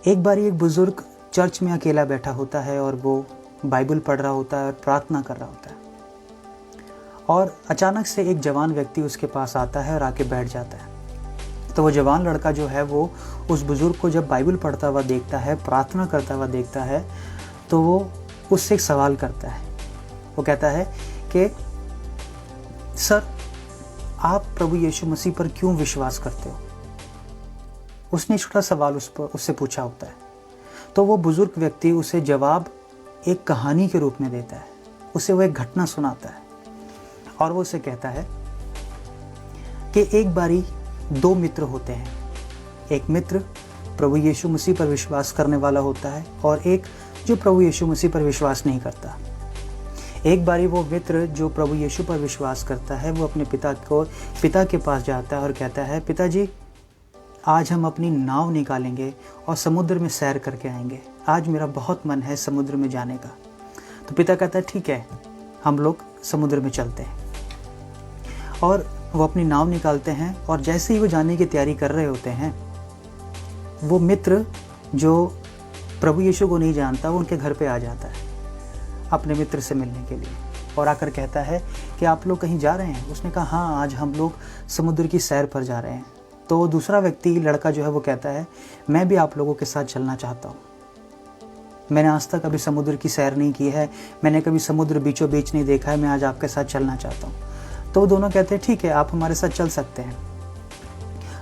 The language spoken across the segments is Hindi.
एक बार एक बुज़ुर्ग चर्च में अकेला बैठा होता है और वो बाइबल पढ़ रहा होता है और प्रार्थना कर रहा होता है, और अचानक से एक जवान व्यक्ति उसके पास आता है और आके बैठ जाता है। तो वो जवान लड़का जो है वो उस बुज़ुर्ग को जब बाइबल पढ़ता हुआ देखता है, प्रार्थना करता हुआ देखता है, तो वो उससे एक सवाल करता है। वो कहता है कि सर, आप प्रभु यीशु मसीह पर क्यों विश्वास करते हो? उसने छोटा सवाल उससे पूछा होता है। तो वो बुज़ुर्ग व्यक्ति उसे जवाब एक कहानी के रूप में देता है। उसे वो एक घटना सुनाता है और वो उसे कहता है कि एक बारी दो मित्र होते हैं। एक मित्र प्रभु यीशु मसीह पर विश्वास करने वाला होता है और एक जो प्रभु यीशु मसीह पर विश्वास नहीं करता। एक बारी वो मित्र जो प्रभु यीशु पर विश्वास करता है वो अपने पिता के पास जाता है और कहता है, पिताजी, आज हम अपनी नाव निकालेंगे और समुद्र में सैर करके आएंगे। आज मेरा बहुत मन है समुद्र में जाने का। तो पिता कहता है, ठीक है, हम लोग समुद्र में चलते हैं। और वो अपनी नाव निकालते हैं और जैसे ही वो जाने की तैयारी कर रहे होते हैं, वो मित्र जो प्रभु यीशु को नहीं जानता वो उनके घर पे आ जाता है अपने मित्र से मिलने के लिए, और आकर कहता है कि आप लोग कहीं जा रहे हैं? उसने कहा, हाँ, आज हम लोग समुद्र की सैर पर जा रहे हैं। तो दूसरा व्यक्ति लड़का जो है वो कहता है, मैं भी आप लोगों के साथ चलना चाहता हूँ। मैंने आज तक कभी समुद्र की सैर नहीं की है, मैंने कभी समुद्र बीचों बीच नहीं देखा है, मैं आज आपके साथ चलना चाहता हूँ। तो दोनों कहते हैं, ठीक है, आप हमारे साथ चल सकते हैं।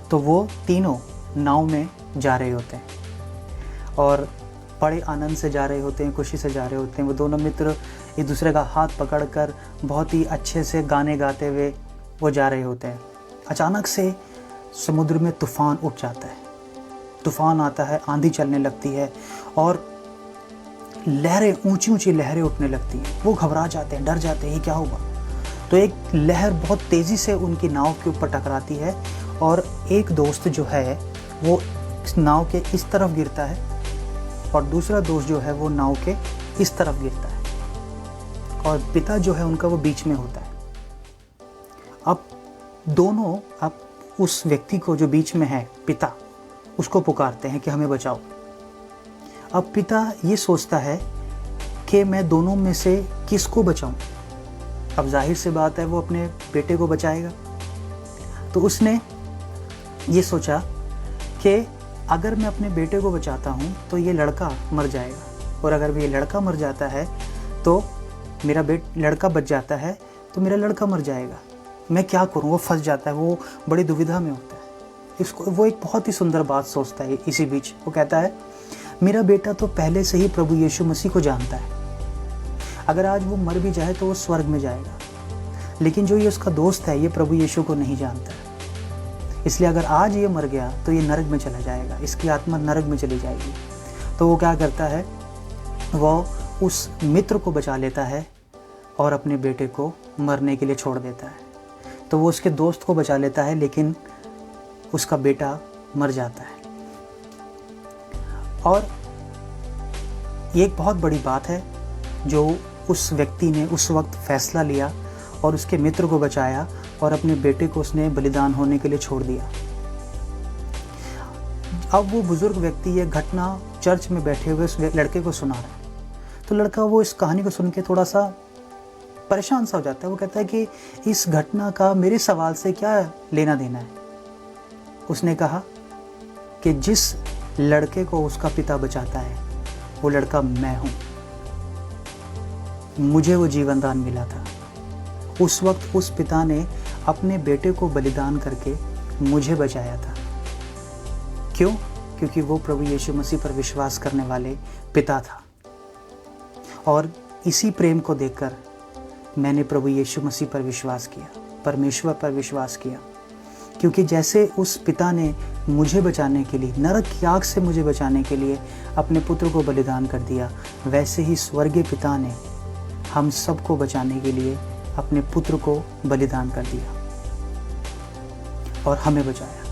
तो वो तीनों नाव में जा रहे होते हैं और बड़े आनंद से जा रहे होते हैं, खुशी से जा रहे होते हैं। वो दोनों मित्र एक दूसरे का हाथ पकड़कर बहुत ही अच्छे से गाने गाते हुए वो जा रहे होते हैं। अचानक से समुद्र में तूफ़ान उठ जाता है। तूफ़ान आता है, आंधी चलने लगती है और लहरें, ऊंची ऊंची लहरें उठने लगती हैं। वो घबरा जाते हैं, डर जाते हैं, ये क्या होगा? तो एक लहर बहुत तेज़ी से उनकी नाव के ऊपर टकराती है और एक दोस्त जो है वो इस नाव के इस तरफ गिरता है और दूसरा दोस्त जो है वो नाव के इस तरफ गिरता है और पिता जो है उनका वो बीच में होता है। अब दोनों उस व्यक्ति को जो बीच में है, पिता, उसको पुकारते हैं कि हमें बचाओ। अब पिता ये सोचता है कि मैं दोनों में से किसको बचाऊं। अब जाहिर सी बात है वो अपने बेटे को बचाएगा। तो उसने ये सोचा कि अगर मैं अपने बेटे को बचाता हूँ तो ये लड़का मर जाएगा, और अगर ये लड़का मर जाता है तो मेरा लड़का बच जाता है तो मेरा लड़का मर जाएगा। मैं क्या करूँ? वो फंस जाता है, वो बड़ी दुविधा में होता है। इसको वो एक बहुत ही सुंदर बात सोचता है। इसी बीच वो कहता है, मेरा बेटा तो पहले से ही प्रभु यीशु मसीह को जानता है। अगर आज वो मर भी जाए तो वो स्वर्ग में जाएगा, लेकिन जो ये उसका दोस्त है ये प्रभु यीशु को नहीं जानता है। इसलिए अगर आज ये मर गया तो ये नरक में चला जाएगा, इसकी आत्मा नरक में चली जाएगी। तो वो क्या करता है, वो उस मित्र को बचा लेता है और अपने बेटे को मरने के लिए छोड़ देता है। तो वो उसके दोस्त को बचा लेता है, लेकिन उसका बेटा मर जाता है। और ये एक बहुत बड़ी बात है जो उस व्यक्ति ने उस वक्त फैसला लिया और उसके मित्र को बचाया और अपने बेटे को उसने बलिदान होने के लिए छोड़ दिया। अब वो बुजुर्ग व्यक्ति ये घटना चर्च में बैठे हुए उस लड़के को सुना रहा है। तो लड़का वो इस कहानी को सुन के थोड़ा सा परेशान सा हो जाता है। वो कहता है कि इस घटना का मेरे सवाल से क्या लेना देना है। उसने कहा कि जिस लड़के को उसका पिता बचाता है वो लड़का मैं हूँ। मुझे वो जीवन दान मिला था। उस वक्त उस पिता ने अपने बेटे को बलिदान करके मुझे बचाया था। क्यों? क्योंकि वो प्रभु यीशु मसीह पर विश्वास करने वाले पिता था। और इसी प्रेम को देखकर मैंने प्रभु यीशु मसीह पर विश्वास किया, परमेश्वर पर विश्वास किया। क्योंकि जैसे उस पिता ने मुझे बचाने के लिए, नरक की आग से मुझे बचाने के लिए अपने पुत्र को बलिदान कर दिया, वैसे ही स्वर्गीय पिता ने हम सबको बचाने के लिए अपने पुत्र को बलिदान कर दिया और हमें बचाया।